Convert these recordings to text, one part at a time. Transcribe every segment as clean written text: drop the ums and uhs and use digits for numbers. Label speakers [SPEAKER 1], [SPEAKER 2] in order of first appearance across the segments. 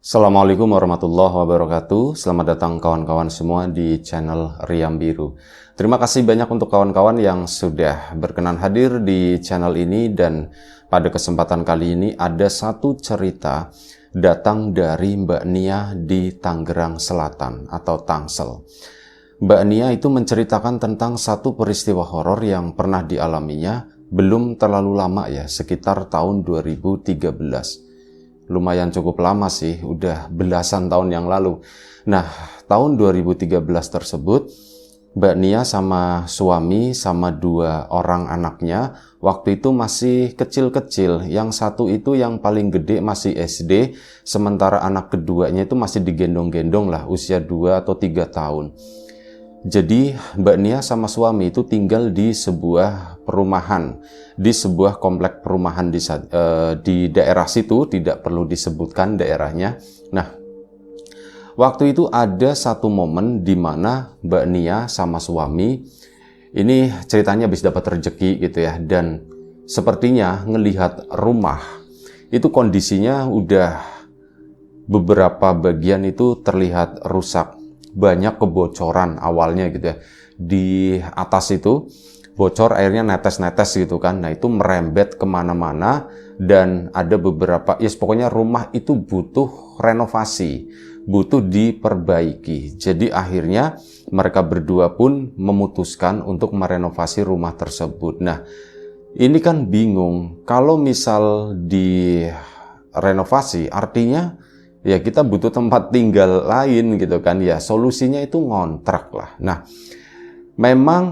[SPEAKER 1] Assalamualaikum warahmatullahi wabarakatuh. Selamat datang kawan-kawan semua di channel Riam Biru. Terima kasih banyak untuk kawan-kawan yang sudah berkenan hadir di channel ini, dan pada kesempatan kali ini ada satu cerita datang dari Mbak Nia di Tangerang Selatan atau Tangsel. Mbak Nia itu menceritakan tentang satu peristiwa horor yang pernah dialaminya belum terlalu lama ya, sekitar tahun 2013. Lumayan cukup lama sih, udah belasan tahun yang lalu. Nah, tahun 2013 tersebut, Mbak Nia sama suami sama dua orang anaknya, waktu itu masih kecil-kecil. Yang satu itu yang paling gede masih SD, sementara anak keduanya itu masih digendong-gendong lah, usia 2 atau 3 tahun. Jadi Mbak Nia sama suami itu tinggal di sebuah perumahan, di sebuah komplek perumahan di daerah situ, tidak perlu disebutkan daerahnya. Nah, waktu itu ada satu momen di mana Mbak Nia sama suami, ini ceritanya habis dapat rezeki gitu ya, dan sepertinya ngelihat rumah, itu kondisinya udah beberapa bagian itu terlihat rusak. Banyak kebocoran awalnya gitu ya. Di atas itu bocor, airnya netes-netes gitu kan. Nah itu merembet kemana-mana, dan ada beberapa, ya pokoknya rumah itu butuh renovasi, butuh diperbaiki. Jadi akhirnya mereka berdua pun memutuskan untuk merenovasi rumah tersebut. Nah ini kan bingung, kalau misal direnovasi artinya ya kita butuh tempat tinggal lain gitu kan ya, solusinya itu ngontrak lah. Nah memang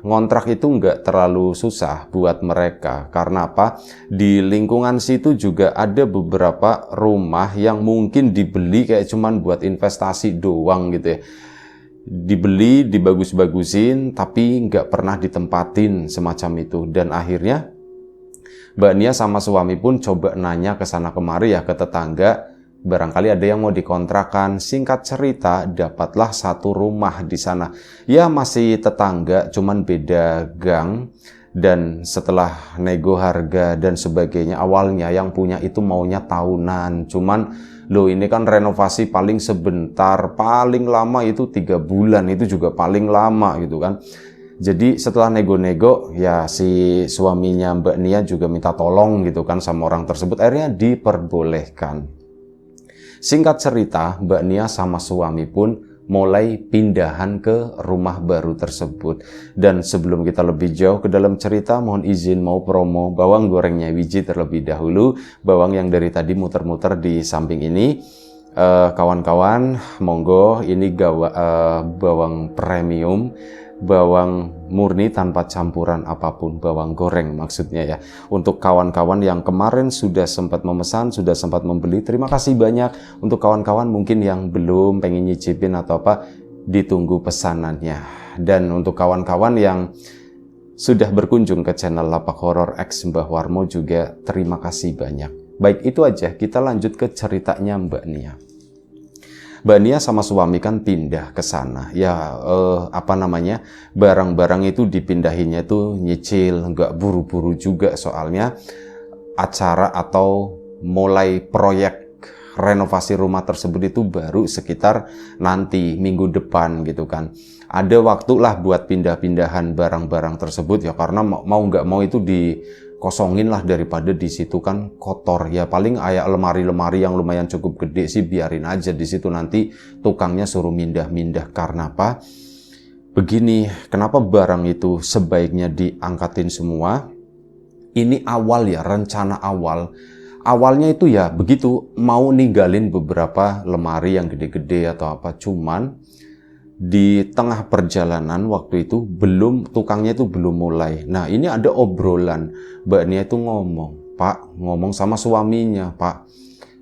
[SPEAKER 1] ngontrak itu nggak terlalu susah buat mereka, karena apa, di lingkungan situ juga ada beberapa rumah yang mungkin dibeli kayak cuman buat investasi doang gitu ya, dibeli dibagus-bagusin tapi nggak pernah ditempatin semacam itu. Dan akhirnya Mbak Nia sama suami pun coba nanya ke sana kemari ya, ke tetangga, barangkali ada yang mau dikontrakan. Singkat cerita, dapatlah satu rumah di sana. Ya masih tetangga, cuman beda gang. Dan setelah nego harga dan sebagainya, awalnya yang punya itu maunya tahunan. Cuman, loh ini kan renovasi paling sebentar, paling lama itu 3 bulan, itu juga paling lama gitu kan. Jadi setelah nego-nego, ya si suaminya Mbak Nia juga minta tolong gitu kan sama orang tersebut. Akhirnya diperbolehkan. Singkat cerita, Mbak Nia sama suami pun mulai pindahan ke rumah baru tersebut. Dan sebelum kita lebih jauh ke dalam cerita, mohon izin mau promo bawang gorengnya Wiji terlebih dahulu. Bawang yang dari tadi muter-muter di samping ini. Kawan-kawan, monggo, ini bawang premium, bawang murni tanpa campuran apapun, bawang goreng maksudnya ya. Untuk kawan-kawan yang kemarin sudah sempat memesan, sudah sempat membeli, terima kasih banyak. Untuk kawan-kawan mungkin yang belum pengen nyicipin atau apa, ditunggu pesanannya. Dan untuk kawan-kawan yang sudah berkunjung ke channel Lapak Horor X Mbah Warmo juga terima kasih banyak. Baik, itu aja, kita lanjut ke ceritanya Mbak Nia. Mbak Nia sama suami kan pindah ke sana. Ya barang-barang itu dipindahinnya tuh nyicil, nggak buru-buru juga, soalnya acara atau mulai proyek renovasi rumah tersebut itu baru sekitar nanti minggu depan gitu kan. Ada waktu lah buat pindah-pindahan barang-barang tersebut ya, karena mau nggak mau itu dikosongin lah, daripada di situ kan kotor ya. Paling kayak lemari-lemari yang lumayan cukup gede sih biarin aja di situ, nanti tukangnya suruh mindah-mindah. Karena apa? Begini, kenapa barang itu sebaiknya diangkatin semua? Ini awal ya, rencana awal. Awalnya itu ya begitu, mau ninggalin beberapa lemari yang gede-gede atau apa, cuman di tengah perjalanan waktu itu tukangnya itu belum mulai. Nah ini ada obrolan, Mbak Nia itu ngomong sama suaminya, Pak,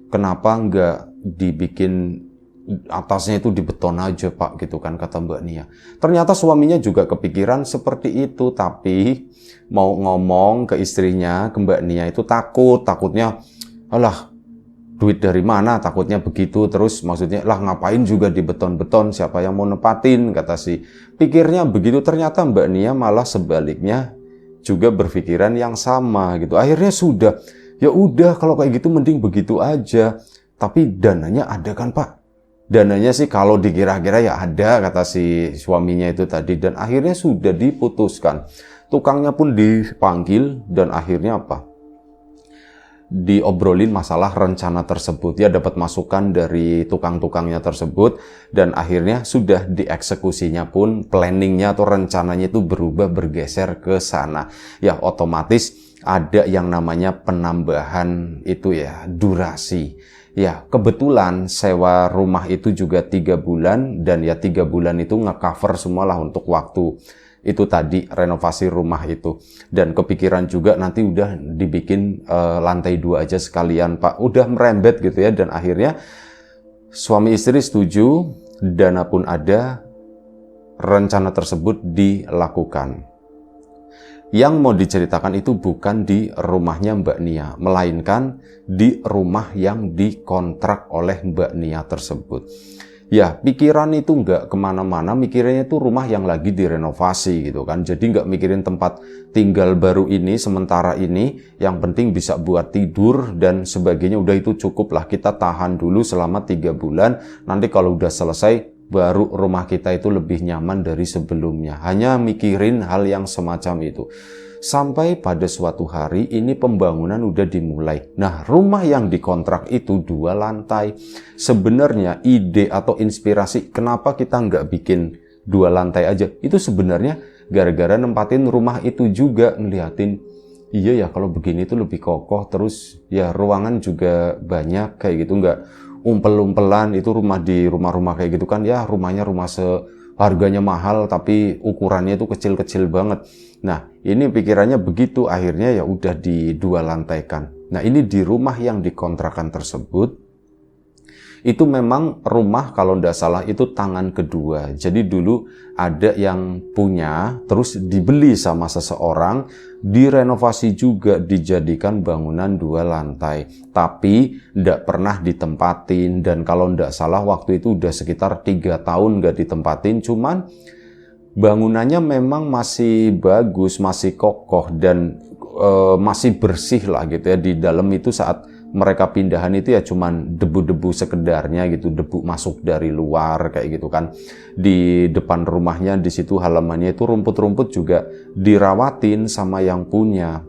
[SPEAKER 1] kenapa nggak dibikin atasnya itu dibeton aja Pak gitu kan, kata Mbak Nia. Ternyata suaminya juga kepikiran seperti itu, tapi mau ngomong ke istrinya, ke Mbak Nia itu takutnya, alah duit dari mana, takutnya begitu. Terus maksudnya lah ngapain juga di beton-beton, siapa yang mau nempatin, kata si. Pikirnya begitu. Ternyata Mbak Nia malah sebaliknya juga berpikiran yang sama gitu. Akhirnya ya udah kalau kayak gitu mending begitu aja. tapi dananya ada kan Pak? Dananya sih kalau dikira-kira ya ada, kata si suaminya itu tadi. Dan akhirnya sudah diputuskan. Tukangnya pun dipanggil dan akhirnya apa? Diobrolin masalah rencana tersebut. Ya dapat masukan dari tukang-tukangnya tersebut dan akhirnya sudah dieksekusinya pun, planningnya atau rencananya itu berubah, bergeser ke sana. Ya otomatis ada yang namanya penambahan itu ya, durasi. Ya, kebetulan sewa rumah itu juga 3 bulan dan ya 3 bulan itu nge-cover semualah untuk waktu itu tadi renovasi rumah itu. Dan kepikiran juga nanti udah dibikin lantai 2 aja sekalian Pak. Udah merembet gitu ya dan akhirnya suami istri setuju, dana pun ada, rencana tersebut dilakukan. Yang mau diceritakan itu bukan di rumahnya Mbak Nia, melainkan di rumah yang dikontrak oleh Mbak Nia tersebut. Ya, pikiran itu nggak kemana-mana, mikirnya itu rumah yang lagi direnovasi gitu kan. Jadi nggak mikirin tempat tinggal baru ini, sementara ini, yang penting bisa buat tidur dan sebagainya. Udah itu cukup lah, kita tahan dulu selama 3 bulan, nanti kalau udah selesai, baru rumah kita itu lebih nyaman dari sebelumnya. Hanya mikirin hal yang semacam itu. Sampai pada suatu hari ini pembangunan udah dimulai. Nah, rumah yang dikontrak itu 2 lantai. Sebenarnya ide atau inspirasi kenapa kita nggak bikin 2 lantai aja, itu sebenarnya gara-gara nempatin rumah itu juga ngeliatin, iya ya kalau begini tuh lebih kokoh, terus ya ruangan juga banyak kayak gitu, nggak umpel-umpelan. Itu rumah di rumah-rumah kayak gitu kan ya, rumahnya rumah harganya mahal tapi ukurannya itu kecil-kecil banget. Nah, ini pikirannya begitu, akhirnya ya udah di 2 lantaikan. Nah, ini di rumah yang dikontrakan tersebut itu memang rumah kalau nggak salah itu tangan kedua. Jadi dulu ada yang punya, terus dibeli sama seseorang, direnovasi juga, dijadikan bangunan 2 lantai. Tapi nggak pernah ditempatin, dan kalau nggak salah waktu itu udah sekitar 3 tahun nggak ditempatin, cuman bangunannya memang masih bagus, masih kokoh, dan masih bersih lah gitu ya. Di dalam itu saat mereka pindahan itu ya cuman debu-debu sekedarnya gitu, debu masuk dari luar kayak gitu kan. Di depan rumahnya, di situ halamannya itu rumput-rumput juga dirawatin sama yang punya.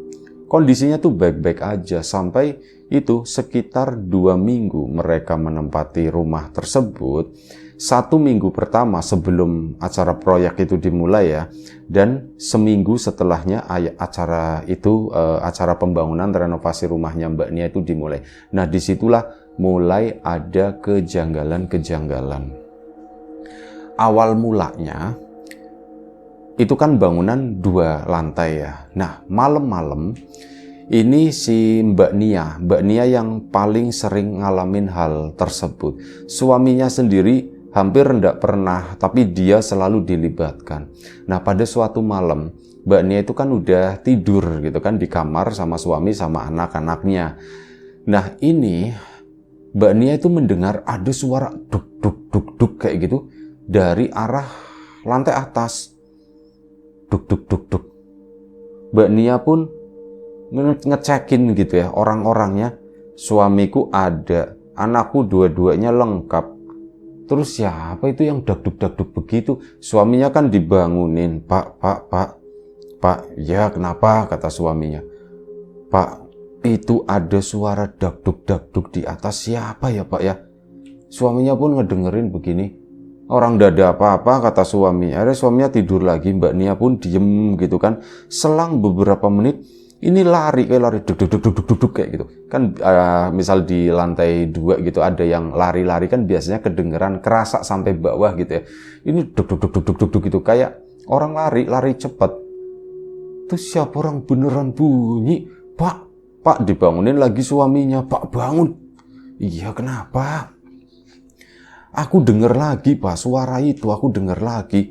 [SPEAKER 1] Kondisinya tuh baik-baik aja sampai itu sekitar 2 minggu mereka menempati rumah tersebut. 1 minggu pertama sebelum acara proyek itu dimulai ya, dan seminggu setelahnya acara pembangunan renovasi rumahnya Mbak Nia itu dimulai. Nah, disitulah mulai ada kejanggalan-kejanggalan. Awal mulanya itu kan bangunan 2 lantai ya. Nah, malam-malam ini si Mbak Nia yang paling sering ngalamin hal tersebut. Suaminya sendiri hampir tidak pernah, tapi dia selalu dilibatkan. Nah, pada suatu malam, Mbak Nia itu kan udah tidur gitu kan di kamar sama suami sama anak-anaknya. Nah, ini Mbak Nia itu mendengar ada suara duk duk duk duk kayak gitu dari arah lantai atas. Duk duk duk duk. Mbak Nia pun ngecekin gitu ya orang-orangnya. Suamiku ada, anakku dua-duanya lengkap. Terus siapa itu yang dagduk-dagduk begitu? Suaminya kan dibangunin. Pak, ya kenapa? Kata suaminya. Pak, itu ada suara dagduk-dagduk di atas, siapa ya Pak ya? Suaminya pun ngedengerin begini. Orang nggak ada apa-apa, kata suami. Akhirnya suaminya tidur lagi, Mbak Nia pun diem gitu kan. Selang beberapa menit, ini lari duk duk duk duk duk duk kayak gitu kan. Misal di lantai 2 gitu ada yang lari-lari kan biasanya kedengeran, kerasa sampai bawah gitu ya. Ini duk duk duk duk duk duk duk gitu kayak orang lari cepat. Tuh siapa orang beneran bunyi. Pak dibangunin lagi suaminya. Pak bangun. Iya kenapa? Aku denger lagi Pak, suara itu aku denger lagi.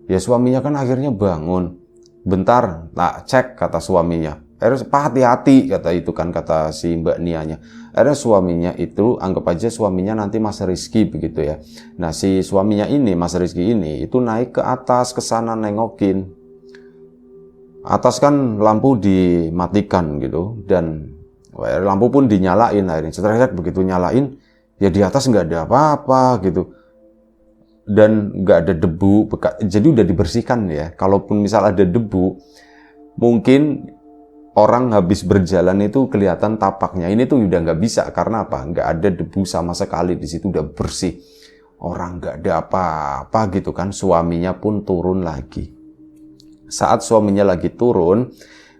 [SPEAKER 1] Ya suaminya kan akhirnya bangun. Bentar, tak cek, kata suaminya. Akhirnya Pak hati-hati, kata itu kan, kata si Mbak Nianya. Akhirnya suaminya itu, anggap aja suaminya nanti Mas Rizky begitu ya. Nah si suaminya ini, Mas Rizky ini, itu naik ke atas, ke sana nengokin. Atas kan lampu dimatikan gitu, dan lampu pun dinyalain akhirnya. Setelah begitu nyalain, Ya di atas nggak ada apa-apa gitu. Dan nggak ada debu, jadi udah dibersihkan ya. Kalaupun misal ada debu, mungkin orang habis berjalan itu kelihatan tapaknya. Ini tuh udah nggak bisa, karena apa? Nggak ada debu sama sekali di situ, udah bersih. Orang nggak ada apa-apa gitu kan. Suaminya pun turun lagi. Saat suaminya lagi turun,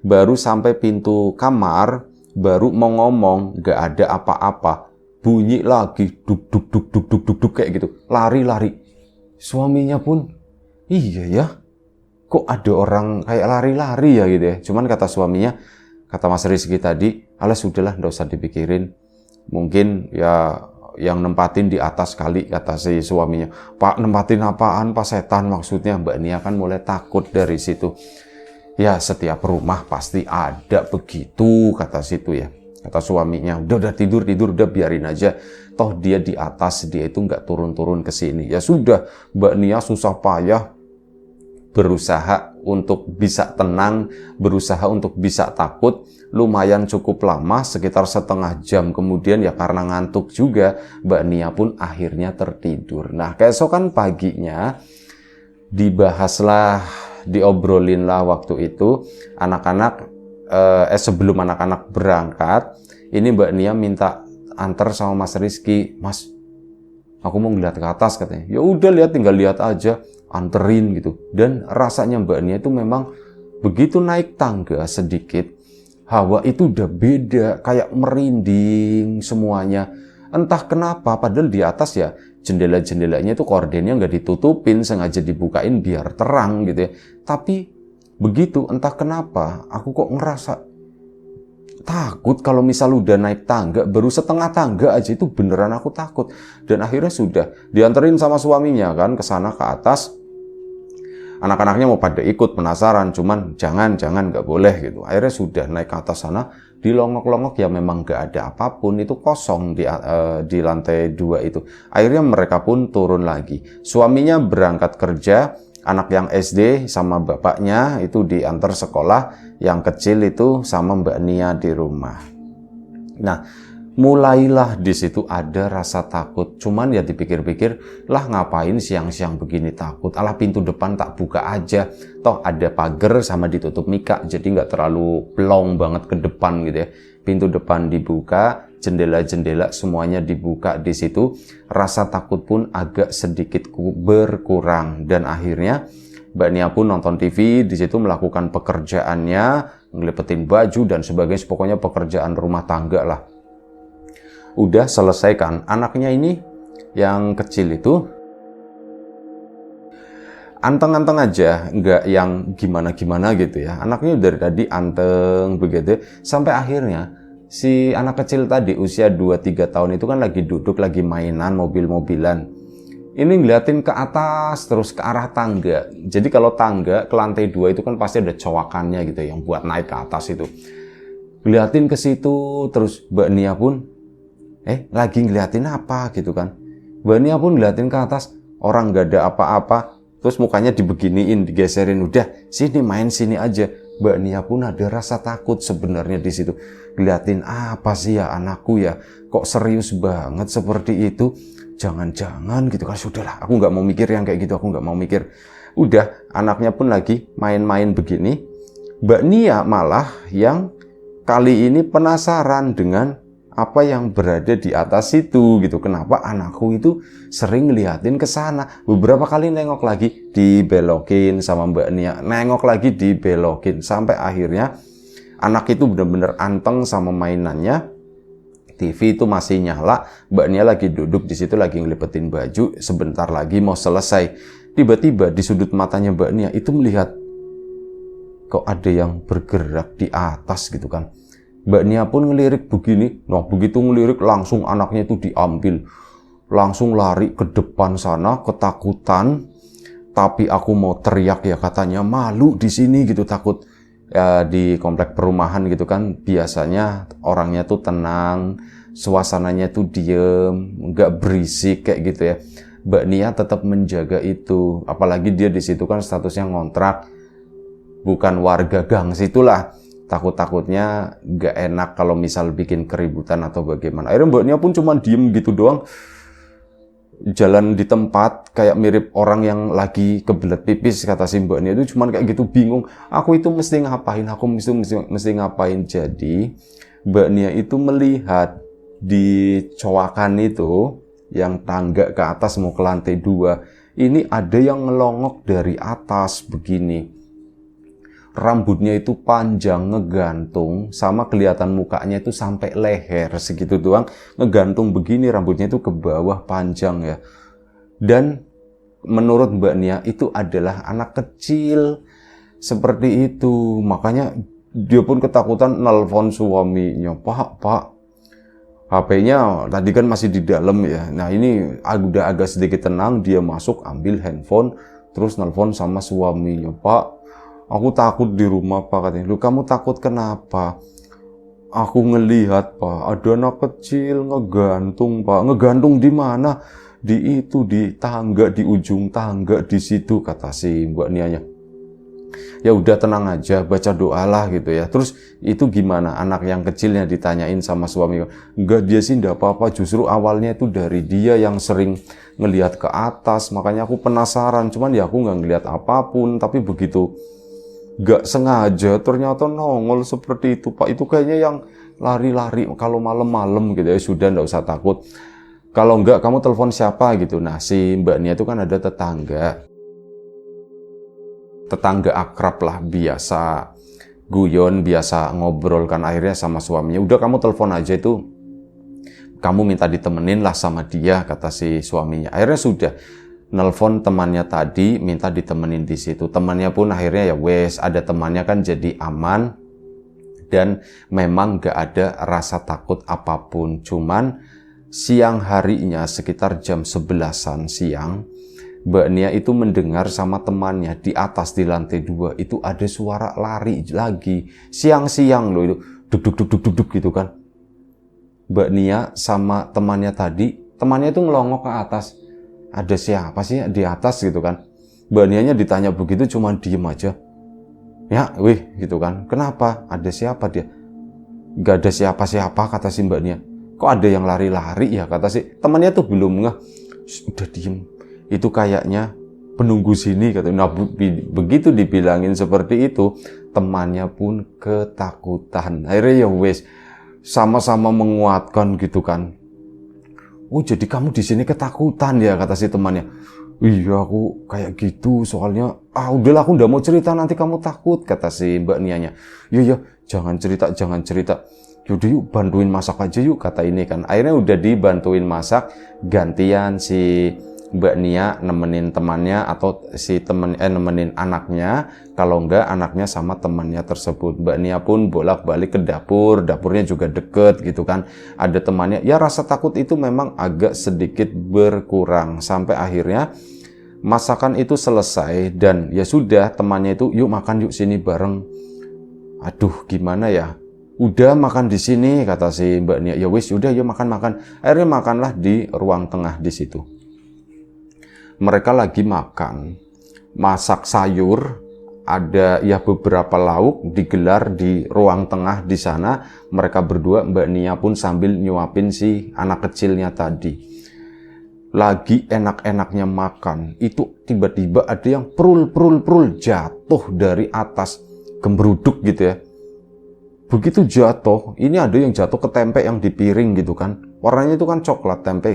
[SPEAKER 1] baru sampai pintu kamar, baru mau ngomong, nggak ada apa-apa. Bunyi lagi, duk duk duk duk duk duk duk kayak gitu. Lari-lari. Suaminya pun, iya ya, kok ada orang kayak lari-lari ya gitu ya. Cuman kata suaminya, kata Mas Rizky tadi, alah sudahlah, nggak usah dipikirin. Mungkin ya yang nempatin di atas kali, kata si suaminya. Pak, nempatin apaan? Pak, setan maksudnya. Mbak Nia kan mulai takut dari situ. Ya setiap rumah pasti ada begitu, kata situ ya. Kata suaminya, udah tidur, udah biarin aja. Toh dia di atas, dia itu nggak turun-turun ke sini. Ya sudah, Mbak Nia susah payah berusaha untuk bisa tenang, berusaha untuk bisa takut. Lumayan cukup lama, sekitar setengah jam kemudian ya karena ngantuk juga, Mbak Nia pun akhirnya tertidur. Nah, keesokan paginya dibahaslah, diobrolinlah waktu itu anak-anak. Sebelum anak-anak berangkat, ini Mbak Nia minta antar sama Mas Rizky. Mas, aku mau ngeliat ke atas katanya. Ya udah lihat, tinggal lihat aja, anterin gitu. Dan rasanya Mbak Nia itu memang begitu naik tangga sedikit, hawa itu udah beda, kayak merinding semuanya. Entah kenapa, padahal di atas ya jendela-jendelanya itu kordennya nggak ditutupin, sengaja dibukain biar terang gitu ya. Tapi begitu, entah kenapa, aku kok ngerasa takut kalau misal udah naik tangga, baru setengah tangga aja itu beneran aku takut. Dan akhirnya sudah dianterin sama suaminya kan ke sana ke atas. Anak-anaknya mau pada ikut, penasaran, cuman jangan nggak boleh gitu. Akhirnya sudah naik ke atas sana, di longok-longok ya memang nggak ada apapun, itu kosong di lantai 2 itu. Akhirnya mereka pun turun lagi. Suaminya berangkat kerja. Anak yang SD sama bapaknya itu diantar sekolah, yang kecil itu sama Mbak Nia di rumah. Nah, mulailah di situ ada rasa takut. Cuman ya dipikir-pikir, lah ngapain siang-siang begini takut? Alah pintu depan tak buka aja. Toh ada pagar sama ditutup mika, jadi nggak terlalu plong banget ke depan gitu ya. Pintu depan dibuka, jendela-jendela semuanya dibuka di situ. Rasa takut pun agak sedikit berkurang, dan akhirnya Mbak Nia pun nonton TV di situ, melakukan pekerjaannya, ngelipetin baju dan sebagainya, pokoknya pekerjaan rumah tangga lah. Udah selesaikan. Anaknya ini yang kecil itu anteng-anteng aja, nggak yang gimana-gimana gitu ya. Anaknya dari tadi anteng begitu, sampai akhirnya si anak kecil tadi usia 2-3 tahun itu kan lagi duduk, lagi mainan mobil-mobilan. Ini ngeliatin ke atas terus ke arah tangga. Jadi kalau tangga ke lantai 2 itu kan pasti ada cowakannya gitu yang buat naik ke atas itu. Ngeliatin ke situ terus Mbak Nia pun lagi ngeliatin apa gitu kan. Mbak Nia pun ngeliatin ke atas, orang nggak ada apa-apa. Terus mukanya dibeginiin, digeserin, udah sini main sini aja. Mbak Nia pun ada rasa takut sebenarnya di situ. Ngeliatin apa sih ya anakku ya, kok serius banget seperti itu. Jangan-jangan gitu kan, sudahlah, aku nggak mau mikir yang kayak gitu, aku nggak mau mikir. Udah, anaknya pun lagi main-main begini. Mbak Nia malah yang kali ini penasaran dengan apa yang berada di atas itu gitu. Kenapa anakku itu sering ngeliatin ke sana. Beberapa kali nengok lagi, dibelokin sama Mbak Nia. Nengok lagi, dibelokin. Sampai akhirnya anak itu benar-benar anteng sama mainannya. TV itu masih nyala. Mbak Nia lagi duduk di situ, lagi ngelipetin baju. Sebentar lagi mau selesai. Tiba-tiba di sudut matanya Mbak Nia itu melihat kok ada yang bergerak di atas gitu kan. Mbak Nia pun ngelirik begini. Nah, begitu ngelirik langsung anaknya itu diambil. Langsung lari ke depan sana, ketakutan. Tapi aku mau teriak ya katanya, malu di sini gitu, takut. Ya, di komplek perumahan gitu kan, biasanya orangnya tuh tenang, suasananya tuh diem, nggak berisik kayak gitu ya. Mbak Nia tetap menjaga itu. Apalagi dia di situ kan statusnya ngontrak, bukan warga gang situlah. takut-takutnya nggak enak kalau misal bikin keributan atau bagaimana. Akhirnya Mbak Nia pun cuma diem gitu doang, jalan di tempat kayak mirip orang yang lagi kebelet pipis, kata si Mbak Nia itu cuman kayak gitu, bingung. Aku itu mesti ngapain? Aku mesti ngapain? Jadi Mbak Nia itu melihat di cowakan itu yang tangga ke atas mau ke lantai 2, ini ada yang ngelongok dari atas begini. Rambutnya itu panjang, ngegantung, sama kelihatan mukanya itu sampai leher segitu doang, ngegantung begini, rambutnya itu ke bawah panjang ya. Dan menurut Mbak Nia itu adalah anak kecil seperti itu. Makanya dia pun ketakutan nelpon suaminya, Pak, HP-nya tadi kan masih di dalam ya. Nah ini udah agak sedikit tenang, dia masuk ambil handphone, terus nelpon sama suaminya, Pak, aku takut di rumah, Pak, katanya. Lu kamu takut kenapa? Aku ngelihat, Pak, ada anak kecil ngegantung, Pak. Ngegantung di mana? Di tangga, di ujung tangga di situ, kata si Mbak Nianya. Ya udah tenang aja, baca doa lah gitu ya. Terus itu gimana anak yang kecilnya, ditanyain sama suami. Enggak, dia sih enggak apa-apa, justru awalnya itu dari dia yang sering ngelihat ke atas, makanya aku penasaran. Cuman ya aku nggak ngelihat apapun, tapi begitu nggak sengaja ternyata nongol seperti itu, Pak. Itu kayaknya yang lari-lari kalau malam-malam gitu ya. Sudah nggak usah takut, kalau enggak kamu telepon siapa gitu. Nah si Mbak Nia itu kan ada tetangga akrab lah, biasa guyon, biasa ngobrol kan. Akhirnya sama suaminya, udah kamu telepon aja itu, kamu minta ditemenin lah sama dia, kata si suaminya. Akhirnya sudah nelpon temannya tadi, minta ditemenin di situ. Temannya pun akhirnya ya wes, ada temannya kan jadi aman, dan memang gak ada rasa takut apapun. Cuman siang harinya sekitar jam 11-an siang, Mbak Nia itu mendengar sama temannya di atas di lantai 2 itu ada suara lari lagi. Siang-siang loh itu, duk gitu kan. Mbak Nia sama temannya tadi, temannya itu ngelongok ke atas. Ada siapa sih di atas gitu kan. Mbak Nianya ditanya begitu cuman diem aja. Ya, wih gitu kan. Kenapa? Ada siapa dia? Gak ada siapa-siapa, kata si Mbak Nia. Kok ada yang lari-lari ya, kata si temannya tuh belum ngeh. Udah diem. Itu kayaknya penunggu sini, kata. Nah, begitu dibilangin seperti itu, temannya pun ketakutan. Akhirnya ya wes, sama-sama menguatkan gitu kan. Oh jadi kamu di sini ketakutan ya, kata si temannya. Iya aku kayak gitu, soalnya udahlah aku udah mau cerita, nanti kamu takut, kata si Mbak Nianya. Iya jangan cerita. Yaudah yuk bantuin masak aja yuk, kata ini kan. Akhirnya udah dibantuin masak, gantian si Mbak Nia nemenin temannya, atau si nemenin anaknya. Kalau enggak, anaknya sama temannya tersebut. Mbak Nia pun bolak-balik ke dapur, dapurnya juga deket gitu kan. Ada temannya, ya rasa takut itu memang agak sedikit berkurang. Sampai akhirnya masakan itu selesai, dan ya sudah, temannya itu, yuk makan yuk sini bareng. Aduh gimana ya, udah makan di sini, kata si Mbak Nia. Ya wis, udah yuk makan. Akhirnya makanlah di ruang tengah di situ. Mereka lagi makan, masak sayur, ada ya beberapa lauk digelar di ruang tengah di sana. Mereka berdua, Mbak Nia pun sambil nyuapin si anak kecilnya tadi. Lagi enak-enaknya makan, itu tiba-tiba ada yang prul jatuh dari atas, gembruduk gitu ya. Begitu jatuh, ini ada yang jatuh ke tempe yang di piring gitu kan. Warnanya itu kan coklat, tempe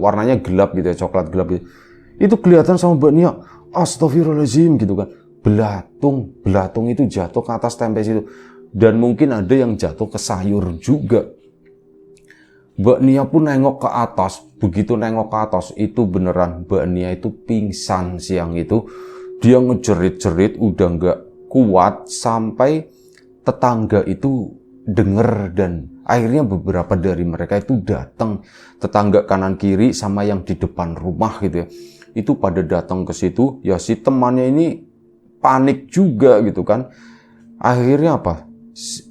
[SPEAKER 1] warnanya gelap gitu ya, coklat gelap gitu. Itu kelihatan sama Mbak Nia, astagfirullahaladzim gitu kan. Belatung itu jatuh ke atas tempe situ. Dan mungkin ada yang jatuh ke sayur juga. Mbak Nia pun nengok ke atas. Begitu nengok ke atas, itu beneran Mbak Nia itu pingsan siang itu. Dia ngejerit-jerit, udah gak kuat, sampai tetangga itu denger, dan akhirnya beberapa dari mereka itu datang. Tetangga kanan kiri sama yang di depan rumah gitu ya. Itu pada datang ke situ, ya si temannya ini panik juga gitu kan. Akhirnya apa?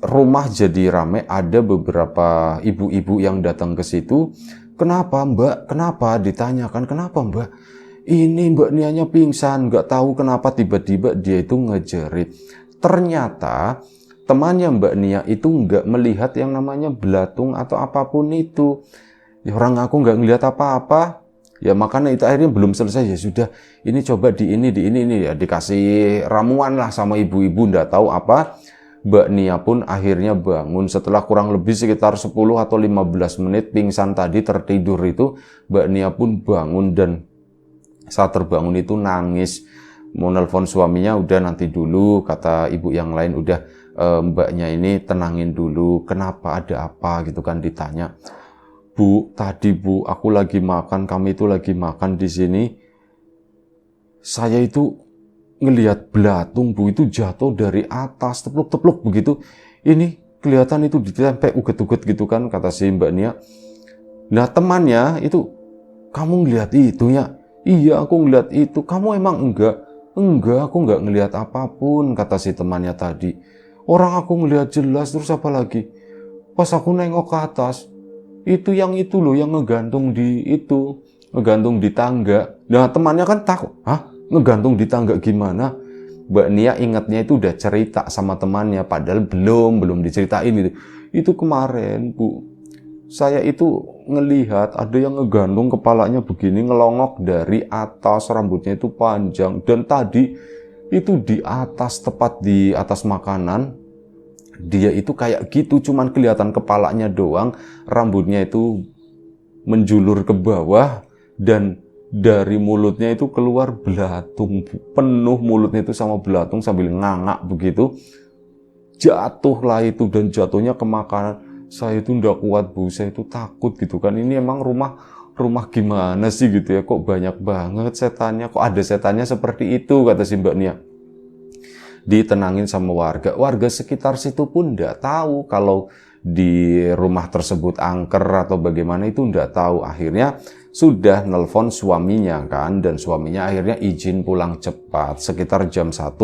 [SPEAKER 1] Rumah jadi rame, ada beberapa ibu-ibu yang datang ke situ. Kenapa Mbak? Kenapa? Ditanyakan, kenapa Mbak? Ini Mbak Nianya pingsan, nggak tahu kenapa tiba-tiba dia itu ngejerit. Ternyata temannya Mbak Nia itu nggak melihat yang namanya belatung atau apapun itu. Ya orang aku nggak ngelihat apa-apa. Ya makanya itu akhirnya belum selesai, ya sudah ini coba di ini ya dikasih ramuan lah sama ibu-ibu nggak tahu apa. Mbak Nia pun akhirnya bangun setelah kurang lebih sekitar 10 atau 15 menit pingsan tadi tertidur itu. Mbak Nia pun bangun dan saat terbangun itu nangis. Mau nelpon suaminya, udah nanti dulu, kata ibu yang lain, udah mbaknya ini tenangin dulu, kenapa, ada apa gitu kan ditanya. Bu, tadi Bu, aku lagi makan, kami itu lagi makan di sini. Saya itu ngelihat belatung Bu itu jatuh dari atas, tepluk-tepluk begitu. Ini kelihatan itu ditempel uget-uget gitu kan, kata si Mbak Nia. Nah temannya itu, kamu ngelihat itu ya? Iya aku ngelihat itu. Kamu emang enggak? Enggak, aku enggak ngelihat apapun, kata si temannya tadi. Orang aku ngelihat jelas, terus apa lagi? Pas aku nengok ke atas, itu yang itu loh, yang ngegantung di tangga. Nah temannya kan takut, hah? Ngegantung di tangga gimana? Mbak Nia ingatnya itu udah cerita sama temannya, padahal belum diceritain itu. Itu kemarin Bu, saya itu ngelihat ada yang ngegantung kepalanya begini, ngelongok dari atas, rambutnya itu panjang, dan tadi itu di atas, tepat di atas makanan, dia itu kayak gitu, cuman kelihatan kepalanya doang, rambutnya itu menjulur ke bawah, dan dari mulutnya itu keluar belatung, penuh mulutnya itu sama belatung sambil ngangak begitu. Jatuhlah itu, dan jatuhnya ke makanan. Saya itu ndak kuat Bu, saya itu takut gitu kan. Ini emang rumah gimana sih gitu ya, kok banyak banget setannya, kok ada setannya seperti itu, kata si Mbak Nia. Ditenangin sama warga sekitar situ pun ndak tahu kalau di rumah tersebut angker atau bagaimana, itu ndak tahu. Akhirnya sudah nelpon suaminya kan, dan suaminya akhirnya izin pulang cepat sekitar jam 1.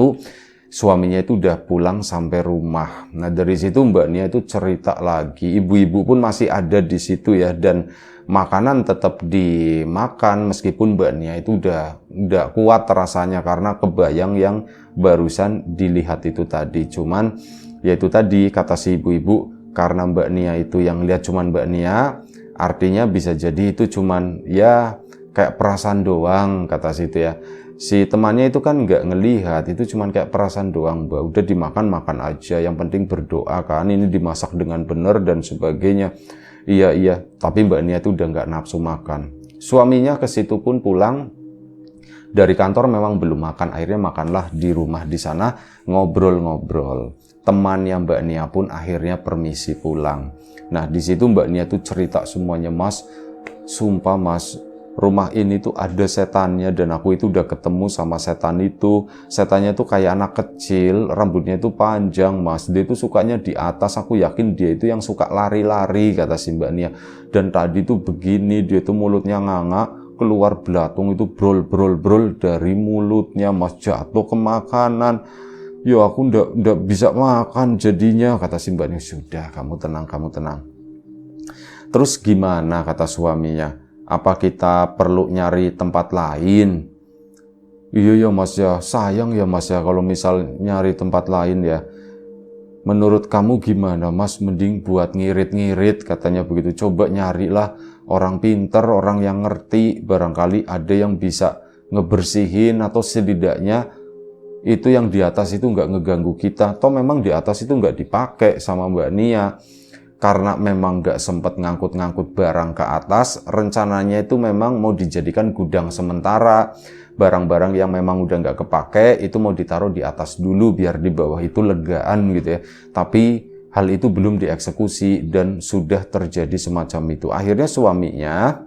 [SPEAKER 1] Suaminya itu udah pulang sampai rumah. Nah dari situ Mbak Nia itu cerita lagi, ibu-ibu pun masih ada di situ ya, dan makanan tetap dimakan meskipun Mbak Nia itu udah kuat rasanya karena kebayang yang barusan dilihat itu tadi. Cuman ya itu tadi kata si ibu-ibu, karena Mbak Nia itu yang lihat cuman Mbak Nia, artinya bisa jadi itu cuman ya kayak perasaan doang, kata situ ya. Si temannya itu kan nggak ngelihat, itu cuman kayak perasaan doang Mbak, udah dimakan aja, yang penting berdoa kan, ini dimasak dengan benar dan sebagainya. Iya, tapi Mbak Nia itu udah nggak nafsu makan. Suaminya ke situ pun pulang dari kantor memang belum makan, akhirnya makanlah di rumah di sana, ngobrol-ngobrol. Temannya Mbak Nia pun akhirnya permisi pulang. Nah di situ Mbak Nia tuh cerita semuanya, Mas, sumpah Mas, rumah ini tuh ada setannya, dan aku itu udah ketemu sama setan itu. Setannya tuh kayak anak kecil, rambutnya itu panjang Mas, dia tuh sukanya di atas, aku yakin dia itu yang suka lari-lari, kata si Mbak Nia. Dan tadi tuh begini, dia tuh mulutnya ngangak, keluar belatung itu brol dari mulutnya Mas, jatuh ke makanan. Ya aku ndak bisa makan jadinya, kata si Mbak Nia. Sudah, kamu tenang. Terus gimana, kata suaminya? Apa kita perlu nyari tempat lain? Iya ya Mas ya, sayang ya Mas ya kalau misal nyari tempat lain ya. Menurut kamu gimana Mas, mending buat ngirit-ngirit, katanya begitu. Coba nyarilah orang pinter, orang yang ngerti, barangkali ada yang bisa ngebersihin, atau setidaknya itu yang di atas itu nggak ngeganggu kita. Toh memang di atas itu nggak dipakai sama Mbak Nia. Karena memang nggak sempat ngangkut-ngangkut barang ke atas, rencananya itu memang mau dijadikan gudang sementara. Barang-barang yang memang udah nggak kepake itu mau ditaruh di atas dulu biar di bawah itu legaan gitu ya. Tapi hal itu belum dieksekusi dan sudah terjadi semacam itu. Akhirnya suaminya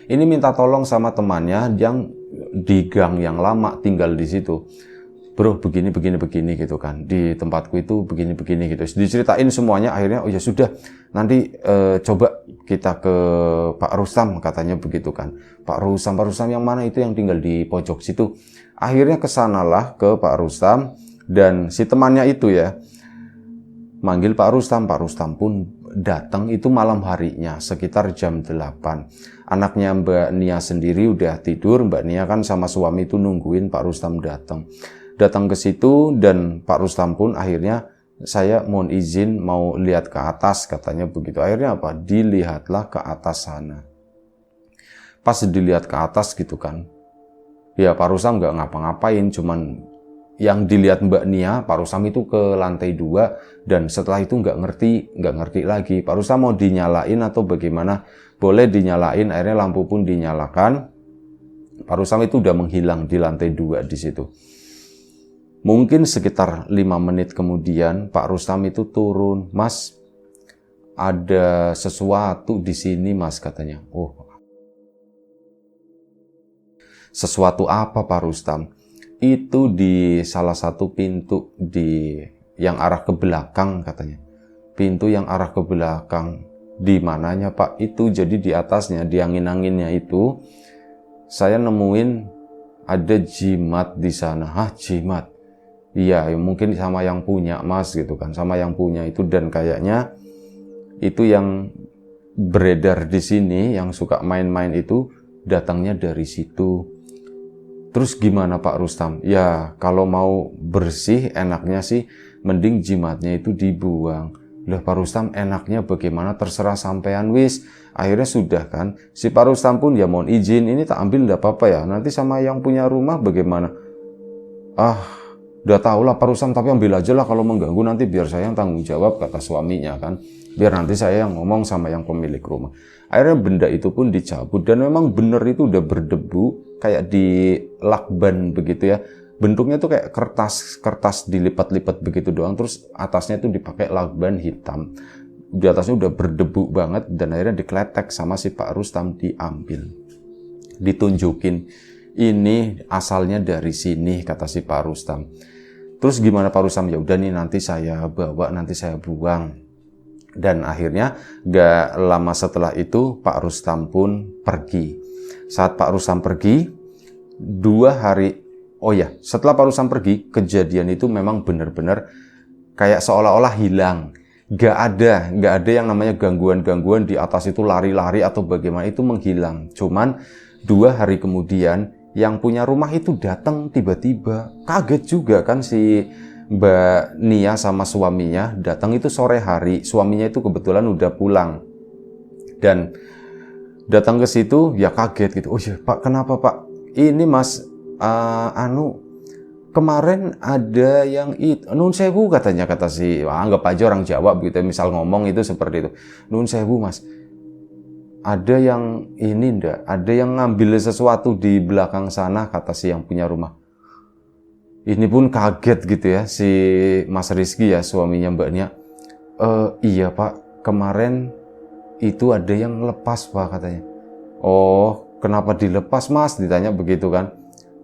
[SPEAKER 1] ini minta tolong sama temannya yang di gang yang lama tinggal di situ. Bro, begini gitu kan, di tempatku itu begini gitu. Diceritain semuanya, akhirnya oh ya sudah, nanti coba kita ke Pak Rustam, katanya begitu kan. Pak Rustam yang mana itu, yang tinggal di pojok situ. Akhirnya kesanalah ke Pak Rustam, dan si temannya itu ya manggil Pak Rustam pun datang itu malam harinya sekitar jam 8. Anaknya Mbak Nia sendiri udah tidur, Mbak Nia kan sama suami itu nungguin Pak Rustam datang ke situ, dan Pak Rustam pun akhirnya saya mohon izin mau lihat ke atas, katanya begitu. Akhirnya apa? Dilihatlah ke atas sana. Pas dilihat ke atas gitu kan, ya Pak Rustam nggak ngapa-ngapain, cuman yang dilihat Mbak Nia, Pak Rustam itu ke lantai 2, dan setelah itu nggak ngerti lagi. Pak Rustam mau dinyalain atau bagaimana? Boleh dinyalain, akhirnya lampu pun dinyalakan. Pak Rustam itu udah menghilang di lantai 2 di situ. Mungkin sekitar 5 menit kemudian Pak Rustam itu turun. Mas, ada sesuatu di sini Mas, katanya. Oh, sesuatu apa Pak Rustam? Itu di salah satu pintu yang arah ke belakang, katanya. Pintu yang arah ke belakang. Di mananya Pak? Itu jadi di atasnya, di angin-anginnya itu, saya nemuin ada jimat di sana. Hah, jimat? Iya, mungkin sama yang punya Mas gitu kan, sama yang punya itu, dan kayaknya itu yang beredar di sini, yang suka main-main itu datangnya dari situ. Terus gimana Pak Rustam? Ya, kalau mau bersih enaknya sih mending jimatnya itu dibuang. Lah Pak Rustam, enaknya bagaimana? Terserah sampean wis. Akhirnya sudah kan, si Pak Rustam pun ya mohon izin, ini tak ambil enggak apa-apa ya, nanti sama yang punya rumah bagaimana? Ah, udah tahu lah Pak Rustam, tapi ambil aja lah, kalau mengganggu nanti biar saya yang tanggung jawab, kata suaminya kan. Biar nanti saya yang ngomong sama yang pemilik rumah. Akhirnya benda itu pun dicabut, dan memang bener itu udah berdebu, kayak di lakban begitu ya. Bentuknya tuh kayak kertas dilipat-lipat begitu doang, terus atasnya itu dipakai lakban hitam. Di atasnya udah berdebu banget, dan akhirnya dikletek sama si Pak Rustam, diambil. Ditunjukin, ini asalnya dari sini, kata si Pak Rustam. Terus gimana Pak Rustam? Ya udah nih, nanti saya bawa, nanti saya buang. Dan akhirnya gak lama setelah itu Pak Rustam pun pergi. Saat Pak Rustam pergi, 2 hari, oh ya, setelah Pak Rustam pergi, kejadian itu memang benar-benar kayak seolah-olah hilang. Gak ada yang namanya gangguan-gangguan di atas itu lari-lari atau bagaimana, itu menghilang. Cuman 2 hari kemudian yang punya rumah itu datang tiba-tiba. Kaget juga kan si Mbak Nia sama suaminya, datang itu sore hari. Suaminya itu kebetulan udah pulang. Dan datang ke situ ya kaget gitu. Oh iya Pak, kenapa Pak? Ini Mas, kemarin ada yang nun sewu katanya, kata si, anggap aja orang Jawa begitu, misal ngomong itu seperti itu. Nun sewu Mas, ada yang ini ndak? Ada yang ngambil sesuatu di belakang sana, kata si yang punya rumah. Ini pun kaget gitu ya, si Mas Rizky ya, suaminya Mbak Nia. Iya Pak, kemarin itu ada yang lepas Pak, katanya. Oh, kenapa dilepas Mas? Ditanya begitu kan.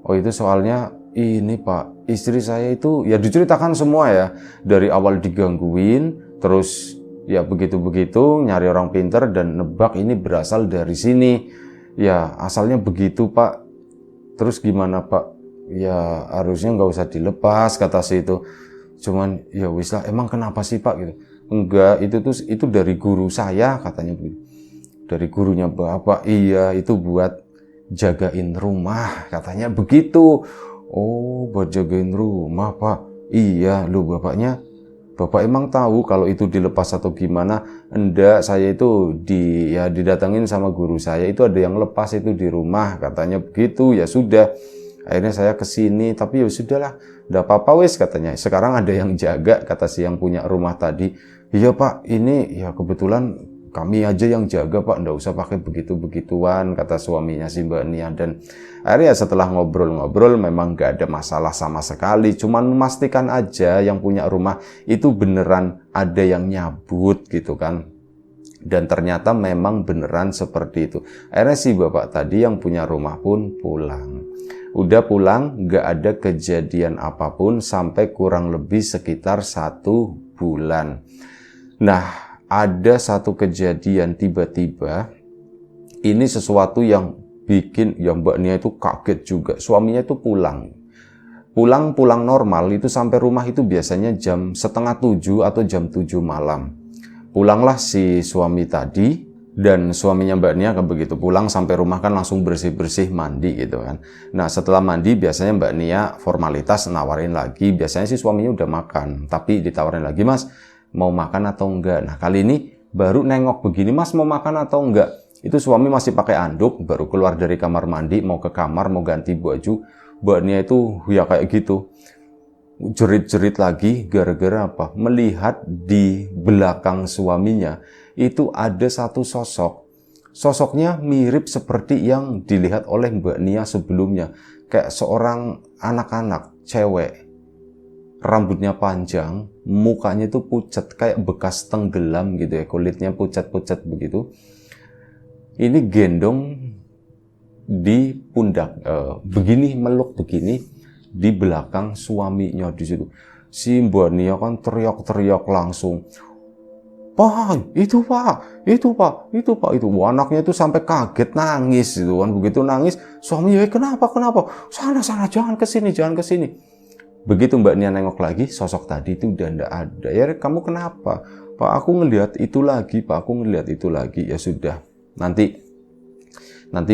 [SPEAKER 1] Oh itu soalnya ini Pak, istri saya itu ya diceritakan semua ya. Dari awal digangguin, terus ya begitu-begitu, nyari orang pinter dan nebak ini berasal dari sini. Ya asalnya begitu Pak. Terus gimana Pak? Ya harusnya nggak usah dilepas, kata si itu. Cuman ya wis lah, emang kenapa sih Pak gitu? Enggak, itu dari guru saya, katanya begitu. Dari gurunya Bapak? Iya, itu buat jagain rumah, katanya begitu. Oh, buat jagain rumah Pak? Iya, lu Bapak emang tahu kalau itu dilepas atau gimana? Enggak, saya itu didatengin sama guru saya, itu ada yang lepas itu di rumah, katanya begitu. Ya sudah, akhirnya saya kesini, tapi ya sudahlah, enggak apa-apa wes, katanya. Sekarang ada yang jaga, kata si yang punya rumah tadi. Iya Pak, ini ya kebetulan kami aja yang jaga Pak, enggak usah pakai begitu-begituan, kata suaminya si Mbak Nia. Dan akhirnya setelah ngobrol-ngobrol memang enggak ada masalah sama sekali, cuman memastikan aja yang punya rumah itu beneran ada yang nyabut gitu kan. Dan ternyata memang beneran seperti itu. Akhirnya si bapak tadi yang punya rumah pun pulang. Udah pulang, nggak ada kejadian apapun sampai kurang lebih sekitar 1 bulan. Nah, ada satu kejadian tiba-tiba, ini sesuatu yang bikin ya Mbak Nia itu kaget juga. Suaminya itu pulang normal itu sampai rumah itu biasanya jam 6:30 atau jam 7 malam. Pulanglah si suami tadi, Dan suaminya Mbak Nia begitu pulang sampai rumah kan langsung bersih-bersih mandi gitu kan. Nah setelah mandi biasanya Mbak Nia formalitas nawarin lagi. Biasanya sih suaminya udah makan, tapi ditawarin lagi, "Mas mau makan atau enggak?" Nah kali ini baru nengok begini, "Mas mau makan atau enggak?" Itu suami masih pakai anduk, baru keluar dari kamar mandi, mau ke kamar, mau ganti baju. Mbak Nia itu ya kayak gitu. Jerit-jerit lagi gara-gara apa? Melihat di belakang suaminya itu ada satu sosok. Sosoknya mirip seperti yang dilihat oleh Mbak Nia sebelumnya. Kayak seorang anak-anak cewek. Rambutnya panjang, mukanya itu pucat, kayak bekas tenggelam gitu ya. Kulitnya pucat-pucat begitu. Ini gendong di pundak, begini, meluk begini. Di belakang suaminya di situ. Si Mbak Nia kan teriak-teriak langsung. "Pak, itu Pak, itu Pak, itu Pak, itu." Anaknya itu sampai kaget nangis gitu kan. Begitu nangis, suaminya, "Kenapa? Sana, jangan ke sini, jangan ke sini." Begitu Mbak Nia nengok lagi, sosok tadi itu udah enggak ada. "Ya, kamu kenapa?" "Pak, aku ngelihat itu lagi, Pak, aku ngelihat itu lagi." "Ya sudah, nanti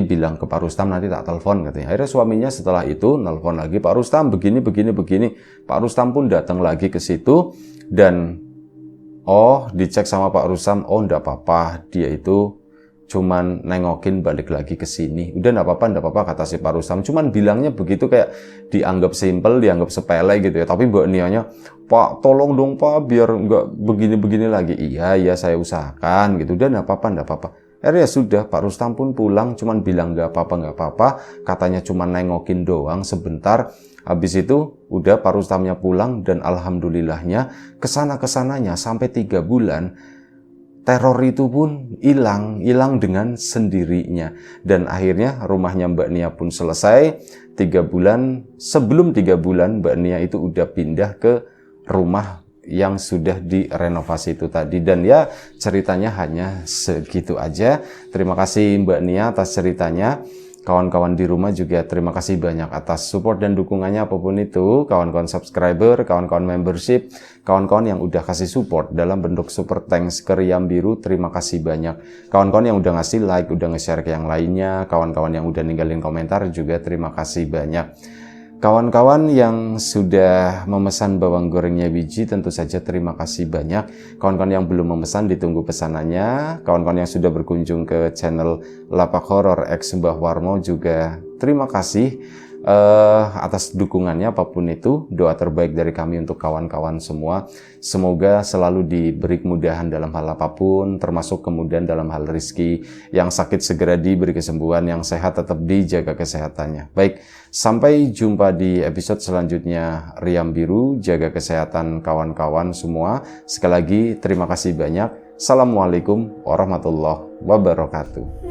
[SPEAKER 1] bilang ke Pak Rustam, nanti tak telepon," katanya. Akhirnya suaminya setelah itu nelpon lagi, "Pak Rustam begini. Pak Rustam pun datang lagi ke situ dan dicek sama Pak Rustam, enggak apa-apa, dia itu cuman nengokin balik lagi ke sini. Udah enggak apa-apa kata si Pak Rustam. Cuman bilangnya begitu kayak dianggap simpel, dianggap sepele gitu ya. Tapi Mbak Nianya, "Pak, tolong dong Pak, biar enggak begini-begini lagi." Iya saya usahakan gitu. Udah enggak apa-apa. Akhirnya sudah, Pak Rustam pun pulang, cuman bilang nggak apa-apa, katanya cuman nengokin doang sebentar. Habis itu udah Pak Rustamnya pulang dan alhamdulillahnya kesananya sampai 3 bulan teror itu pun hilang dengan sendirinya. Dan akhirnya rumahnya Mbak Nia pun selesai. 3 bulan, sebelum 3 bulan Mbak Nia itu udah pindah ke rumah yang sudah direnovasi itu tadi. Dan ya ceritanya hanya segitu aja. Terima kasih Mbak Nia atas ceritanya. Kawan-kawan di rumah juga terima kasih banyak atas support dan dukungannya apapun itu. Kawan-kawan subscriber, kawan-kawan membership, kawan-kawan yang udah kasih support dalam bentuk super thanks ke Riam Biru, terima kasih banyak. Kawan-kawan yang udah ngasih like, udah nge-share ke yang lainnya, kawan-kawan yang udah ninggalin komentar juga terima kasih banyak. Kawan-kawan yang sudah memesan bawang gorengnya biji tentu saja terima kasih banyak. Kawan-kawan yang belum memesan ditunggu pesanannya. Kawan-kawan yang sudah berkunjung ke channel Lapak Horor X Mbah Warmo juga terima kasih atas dukungannya apapun itu. Doa terbaik dari kami untuk kawan-kawan semua. Semoga selalu diberi kemudahan dalam hal apapun, termasuk kemudahan dalam hal rezeki. Yang sakit segera diberi kesembuhan, yang sehat tetap dijaga kesehatannya. Baik, sampai jumpa di episode selanjutnya Riam Biru. Jaga kesehatan kawan-kawan semua. Sekali lagi terima kasih banyak. Assalamualaikum warahmatullahi wabarakatuh.